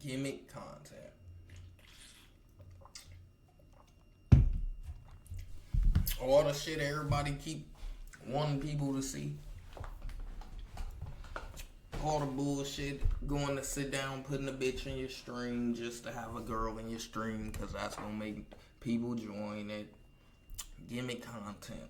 Gimmick content. All the shit everybody keep wanting people to see. All the bullshit, going to sit down, putting a bitch in your stream just to have a girl in your stream because that's going to make people join it. Gimmick content.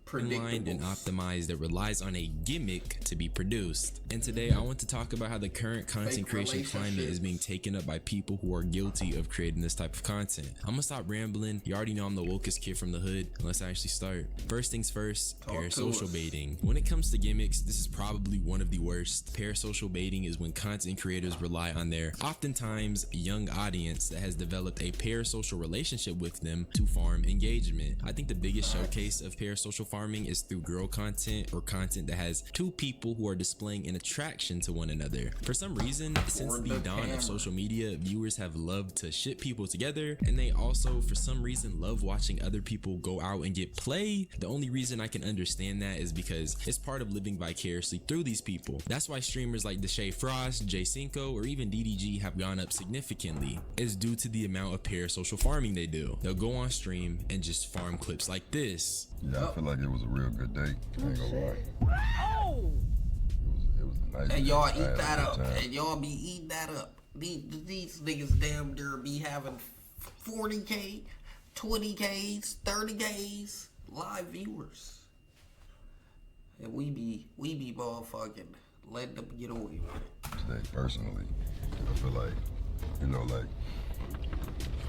Streamlined and optimized that relies on a gimmick to be produced. And today I want to talk about how the current content creation climate is being taken up by people who are guilty of creating this type of content. I'm gonna stop rambling. You already know I'm the wokest kid from the hood. Let's actually start. First things first, parasocial baiting. When it comes to gimmicks, this is probably one of the worst. Parasocial baiting is when content creators rely on their oftentimes young audience that has developed a parasocial relationship with them to farm engagement. I think the biggest showcase of parasocial farming is through girl content or content that has two people who are displaying an attraction to one another. For some reason, since the dawn of social media, viewers have loved to ship people together, and they also for some reason love watching other people go out and get play. The only reason I can understand that is because it's part of living vicariously through these people. That's why streamers like Deshae Frost, J5 or even DDG have gone up significantly. It's due to the amount of parasocial farming they do. They'll go on stream and just farm clips like this. Yeah, I feel like it was a real good day. I ain't gonna lie. Oh! It was a nice And y'all day. eat that up. And y'all be eating that up. These niggas damn near be having 40K, 20Ks, 30Ks live viewers. And we be motherfucking letting them get away with it. Today, personally, I feel like, you know, like,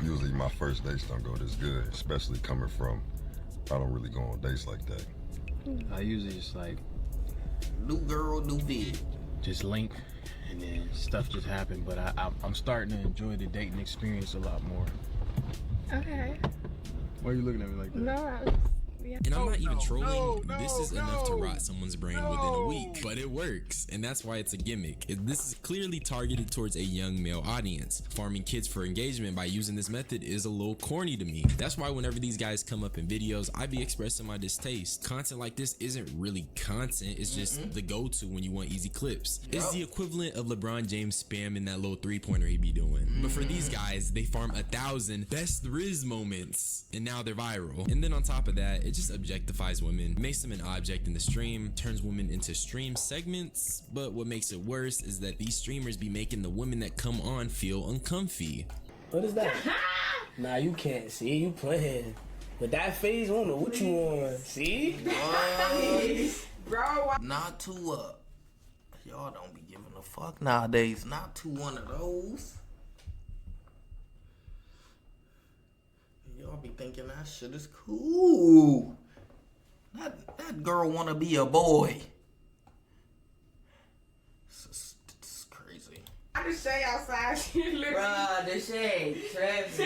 usually my first dates don't go this good, especially coming from, I don't really go on dates like that. I usually just like new girl, new vid. just link and then stuff just happened, but I'm starting to enjoy the dating experience a lot more. Okay. Why are you looking at me like that? No, yeah. And I'm not even trolling. This is enough to rot someone's brain within a week, but it works, and that's why it's a gimmick. This is clearly targeted towards a young male audience. Farming kids for engagement by using this method is a little corny to me. That's why whenever these guys come up in videos, I be expressing my distaste. Content like this isn't really content, it's just the go-to when you want easy clips. It's the equivalent of LeBron James spamming that little three-pointer he be doing. But for these guys, they farm 1,000 best Riz moments, and now they're viral. And then on top of that, it just objectifies women, makes them an object in the stream, turns women into stream segments. But what makes it worse is that these streamers be making the women that come on feel uncomfy. What is that? Nah, you can't see. You playing. With that face, I don't know what you want. See? Bro, not too y'all don't be giving a fuck nowadays. Not to one of those. Y'all be thinking that shit is cool. That girl wanna be a boy. This is crazy. I just say outside. She literally. Bruh, the shade, Travis.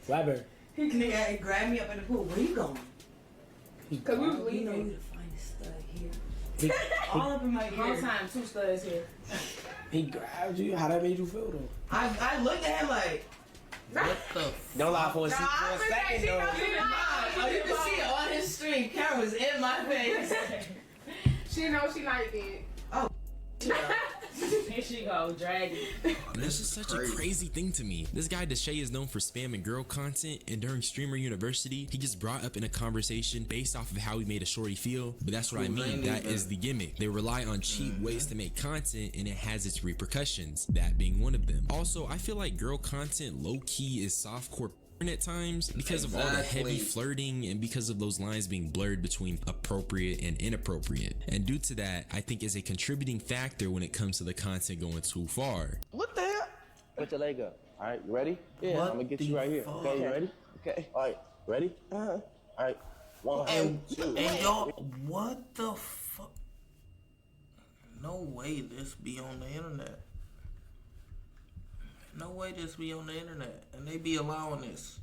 Flabber. Nigga grabbed me up in the pool. Where you going? Cause we was You know leaving. you the finest stud here. All up in my Whole ear. time, 2 studs here. He grabbed you. How that made you feel though? I looked at him like, What the Don't lie for a, Nah, I'm for a gonna say second she though. knows you oh, you can see it on his stream. Cameras in my face. She knows she liked it. Here she go, dragging. This is such a crazy thing to me. This guy Deshae is known for spamming girl content, and during Streamer University, he just brought up in a conversation based off of how he made a shorty feel. But that's what I mean, that is the gimmick. They rely on cheap ways to make content, and it has its repercussions, that being one of them. Also, I feel like girl content low-key is softcore at times because of all the heavy flirting and because of those lines being blurred between appropriate and inappropriate. And due to that, I think is a contributing factor when it comes to the content going too far. What the hell? Put your leg up. All right, you ready? Yeah. I'm gonna get you right here. Okay, you ready? Okay. All right, ready? All right. 1, And 2. y'all, what the fuck? No way this be on the internet. No way this be on the internet, and they be allowing this.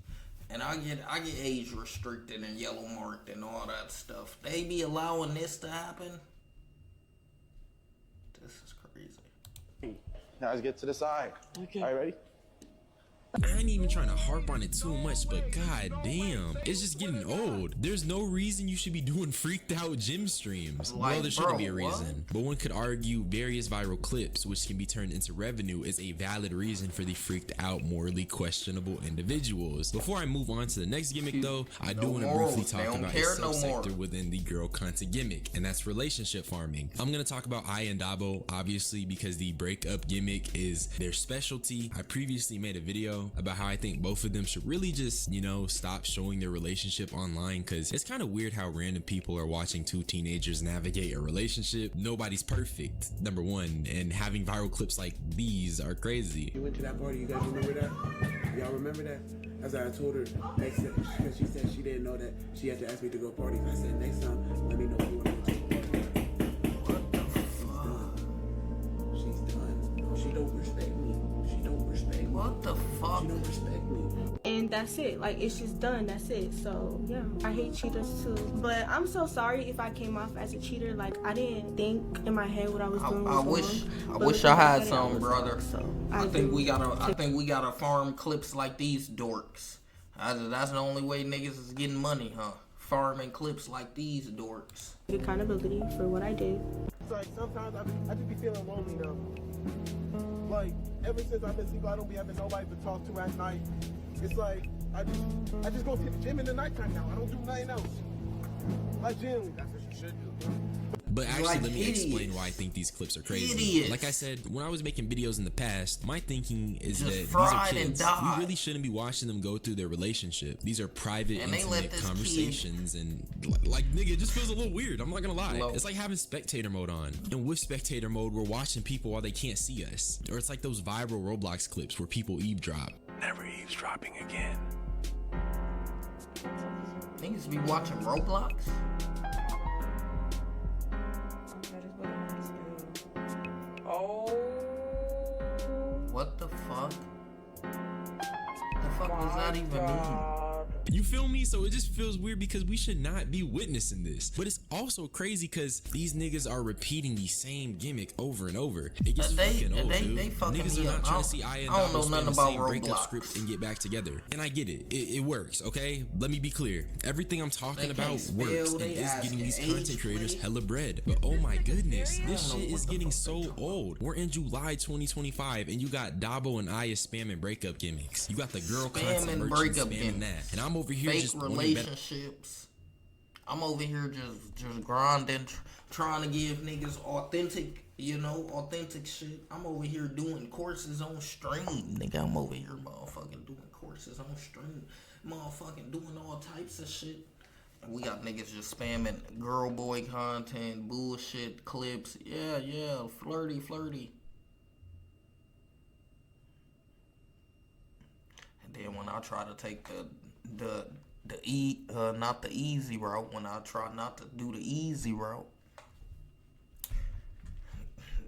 And I get age restricted and yellow marked and all that stuff. They be allowing this to happen. This is crazy. Now let's get to the side. Okay. All right, ready? I ain't even trying to harp on it too much, but god damn, it's just getting old. There's no reason you should be doing freaked out gym streams. Like, Well, there shouldn't bro, be a what? reason, but one could argue various viral clips which can be turned into revenue is a valid reason for the freaked out, morally questionable individuals. Before I move on to the next gimmick though, I do No want to morals. briefly They talk don't about a care no subsector more. within the girl content gimmick, and that's relationship farming. I'm gonna talk about I and Dabo, obviously, because the breakup gimmick is their specialty. I previously made a video about how I think both of them should really just, you know, stop showing their relationship online, because it's kind of weird how random people are watching two teenagers navigate a relationship. Nobody's perfect, number one, and having viral clips like these are crazy. You went to that party, you guys remember that? Y'all remember that? As I told her, next time, because she said she didn't know that she had to ask me to go parties. I said, next time, let me know if you want to go to a party. What the fuck? She's done. No, she don't respect me. She don't respect me. What the fuck? She don't respect me. And that's it. Like, it's just done. That's it. So yeah, I hate cheaters too. But I'm so sorry if I came off as a cheater. Like, I didn't think in my head what I was doing I was wish wrong. I But wish looking I back had at it, some, was brother. wrong. So I think do we gotta farm clips like these dorks. That's the only way niggas is getting money, huh? Farming clips like these dorks. take accountability for what I did. It's like sometimes I just be feeling lonely now. Like ever since I've been single, I don't be having nobody to talk to at night. It's like I just go to the gym in the nighttime now. I don't do nothing else. Like genuinely, that's what you should do. But actually, Like let me explain idiots. why I think these clips are crazy. Idiots. Like I said, when I was making videos in the past, my thinking is Just that these are fried and kids. died. We really shouldn't be watching them go through their relationship. These are private, And they let intimate this conversations, and like, nigga, it just feels a little weird. I'm not gonna lie. Low. It's like having spectator mode on. And with spectator mode, we're watching people while they can't see us. Or it's like those viral Roblox clips where people eavesdrop. Never eavesdropping again. Niggas be watching Roblox? What the fuck? The fuck was that even mean? You feel me? So it just feels weird because we should not be witnessing this. But it's also crazy because these niggas are repeating the same gimmick over and over. It gets fucking old, dude. they fucking Niggas me are not up. trying to see I and I don't Dabo know spam nothing the about same breakup Roblox. script and get back together. And I get it. It works, okay? Let me be clear. Everything I'm talking They about can't spell, works and they is getting these asking content age, creators please. hella bread. But oh my goodness, this I don't know shit what is the getting fuck they so talking old. We're in July 2025 and you got Dabo and Aya spamming breakup gimmicks. You got the girl content Spamming merchant breakup spamming gimmicks. that. And I'm over here Fake just wanting better. relationships. I'm over here just grinding, trying to give niggas authentic, authentic shit. I'm over here doing courses on stream. Nigga, I'm over here motherfucking doing courses on stream. Motherfucking doing all types of shit. And we got niggas just spamming girl boy content, bullshit clips. Yeah, flirty. And then when I try to take not the easy route, when I try not to do the easy route,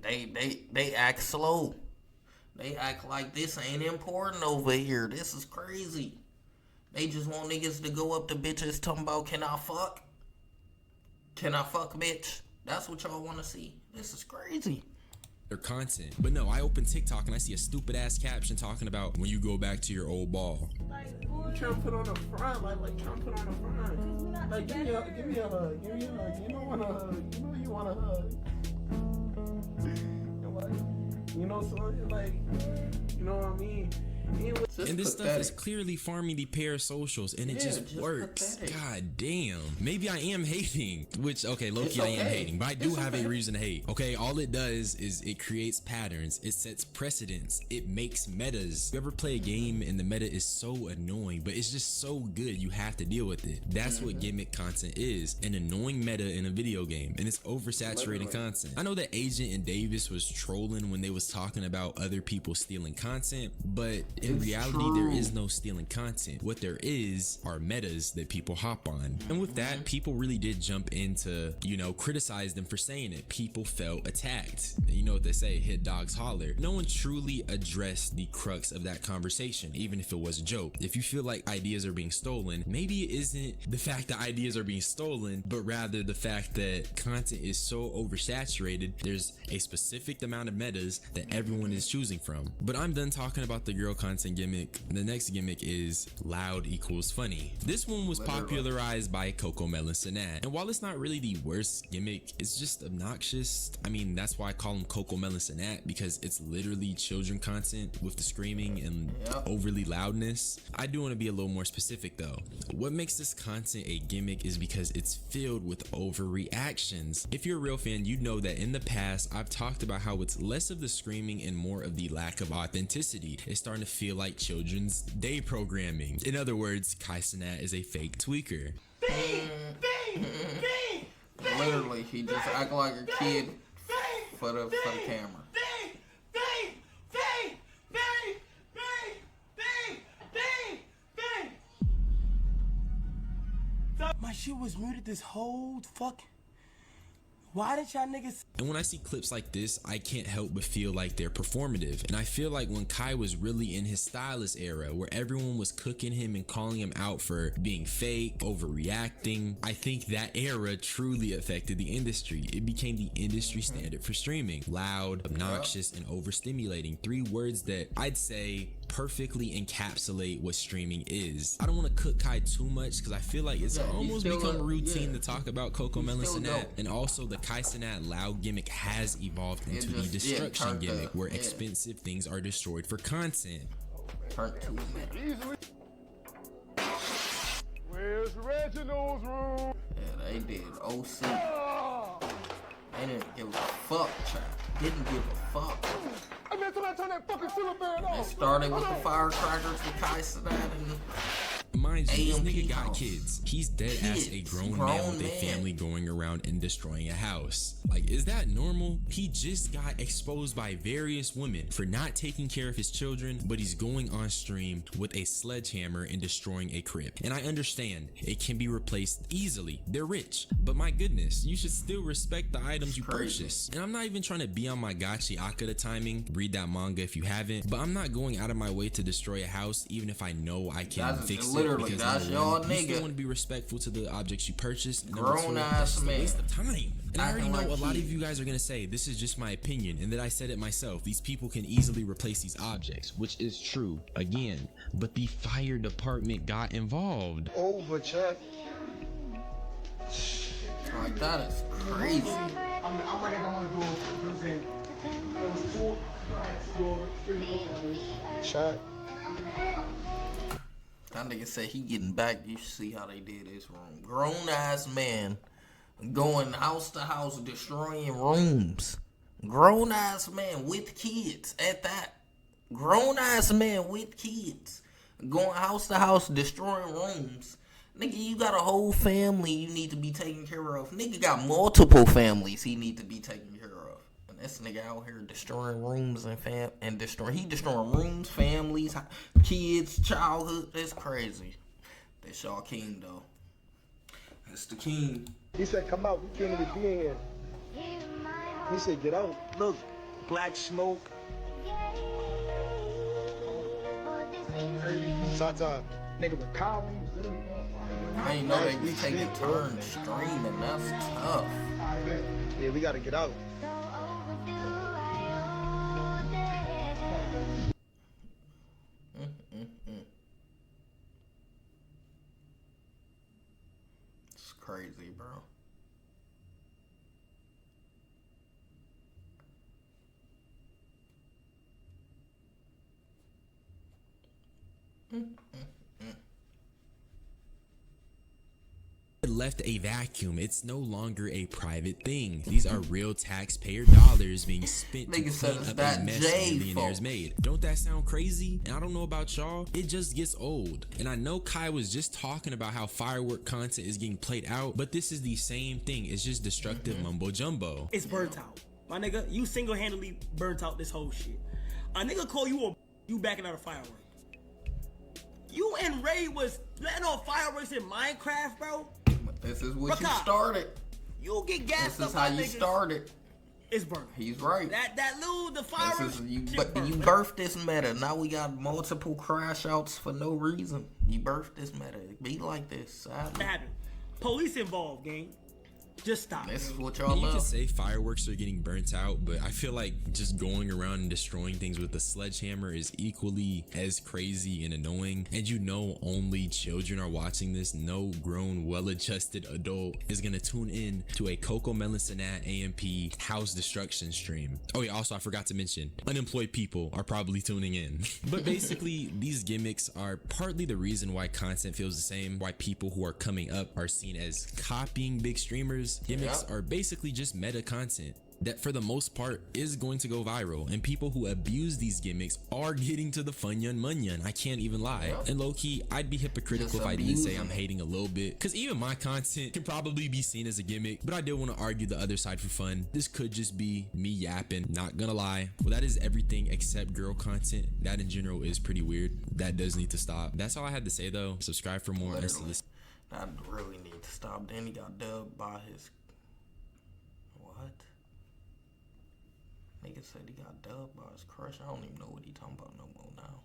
they act slow. They act like this ain't important over here. This is crazy. They just want niggas to go up to bitches talking about, can I fuck? Can I fuck, bitch? That's what y'all want to see. This is crazy. Their content. But no, I open TikTok and I see a stupid ass caption talking about when you go back to your old ball. Trying to put on a front, like trying to put on a front. Like give me a hug. You know want a hug. You know you want a hug. So like, you know what I mean? And this stuff is clearly farming the parasocials, and it just works. Pathetic. God damn. Maybe I am hating, which, okay, low-key I am okay. hating, but I do It's have okay. a reason to hate. Okay, all it does is it creates patterns, it sets precedents, it makes metas. You ever play a game and the meta is so annoying, but it's just so good you have to deal with it. That's what gimmick content is, an annoying meta in a video game, and it's oversaturating content. I know that Agent and Davis was trolling when they was talking about other people stealing content, but in reality, there is no stealing content. What there is are metas that people hop on. And with that, people really did jump into, criticize them for saying it. People felt attacked. You know what they say, hit dogs holler. No one truly addressed the crux of that conversation, even if it was a joke. If you feel like ideas are being stolen, maybe it isn't the fact that ideas are being stolen, but rather the fact that content is so oversaturated, there's a specific amount of metas that everyone is choosing from. But I'm done talking about the girl content gimmick. The next gimmick is loud equals funny. This one was popularized by Coco Melon Sinat. And while it's not really the worst gimmick, it's just obnoxious. I mean, that's why I call him Coco Melon Sinat, because it's literally children content with the screaming and overly loudness. I do want to be a little more specific though. What makes this content a gimmick is because it's filled with overreactions. If you're a real fan, you know that in the past, I've talked about how it's less of the screaming and more of the lack of authenticity. It's starting to feel like children's day programming. In other words, Kai Cenat is a fake tweaker. Literally, he just act like a kid for the camera. My shit was muted this whole fucking. Why did y'all niggas? And when I see clips like this, I can't help but feel like they're performative. And I feel like when Kai was really in his stylist era, where everyone was cooking him and calling him out for being fake, overreacting, I think that era truly affected the industry. It became the industry standard for streaming. Loud, obnoxious, and overstimulating. 3 words that I'd say perfectly encapsulate what streaming is. I don't want to cook Kai too much because I feel like it's almost become routine to talk about Coco Melon Sinat. And also the Kai Cenat loud gimmick has evolved into the destruction gimmick, where expensive things are destroyed for content. Where's Reginald's room? Yeah, they did OC. They didn't give a fuck, child. Didn't give a fuck. I mean, somebody turn that fucking ceiling fan off. They started with the firecrackers with Kai Cenat and mind you, this nigga got kids. He's dead ass a grown man with a family going around and destroying a house. Like, is that normal? He just got exposed by various women for not taking care of his children, but he's going on stream with a sledgehammer and destroying a crib. And I understand it can be replaced easily. They're rich, but my goodness, you should still respect the items you purchase. And I'm not even trying to be on my Gachi Akata timing. Read that manga if you haven't, but I'm not going out of my way to destroy a house even if I know I can fix it. Because that's your you nigga. still want to be respectful to the objects you purchase. Grown ass man. Waste of time. And I already know like a lot of you guys are gonna say this is just my opinion, and that I said it myself. These people can easily replace these objects, which is true. Again, but the fire department got involved. Over, Chuck. Like, that is crazy. I'm ready to go on the Chuck. That nigga said he getting back. You should see how they did his room. Grown ass man going house to house destroying rooms. Grown ass man with kids at that. Grown ass man with kids going house to house destroying rooms. Nigga, you got a whole family you need to be taking care of. Nigga got multiple families he need to be taking care of. And this nigga out here destroying rooms and destroying rooms, families, kids, childhood. That's crazy. That's y'all king though. That's the king. He said, come out, we can't even be in here. He said, get out. Look, black smoke. Sata. Nigga with Kyle. I ain't know they was taking turns streaming. That's tough. Yeah, we gotta get out. It's crazy, bro. Left a vacuum. It's no longer a private thing. These are real taxpayer dollars being spent to clean up a mess millionaires made. Don't that sound crazy? And I don't know about y'all, it just gets old. And I know Kai was just talking about how firework content is getting played out, but this is the same thing. It's just destructive mumbo jumbo. It's burnt out. My nigga, you single-handedly burnt out this whole shit. A nigga call you you backing out a firework. You and Ray was letting off fireworks in Minecraft, bro. This is what you started. You'll get gassed up. This is how you started. It's burnt. He's right. The fireworks. You birthed this meta. Now we got multiple crash outs for no reason. You birthed this meta. It be like this. What happened? Police involved, gang. Just stop. This is bro. what y'all And you could love. say fireworks are getting burnt out, but I feel like just going around and destroying things with a sledgehammer is equally as crazy and annoying. And you know only children are watching this. No grown, well-adjusted adult is gonna tune in to a Coco Melon Sanat AMP house destruction stream. Oh yeah, also I forgot to mention, unemployed people are probably tuning in. But basically, these gimmicks are partly the reason why content feels the same, why people who are coming up are seen as copying big streamers. Gimmicks are basically just meta content that for the most part is going to go viral, and people who abuse these gimmicks are getting to the funyun munyun. I can't even lie. And low-key, I'd be hypocritical Just if I didn't say I'm abusing it. hating a little bit, because even my content can probably be seen as a gimmick, but I did want to argue the other side for fun. This could just be me yapping, not gonna lie. Well, that is everything except girl content. That in general is pretty weird. That does need to stop. That's all I had to say though. Subscribe for more. And Literally. That really need to stop. Then he got dubbed by his... What? Nigga said he got dubbed by his crush. I don't even know what he talking about no more now.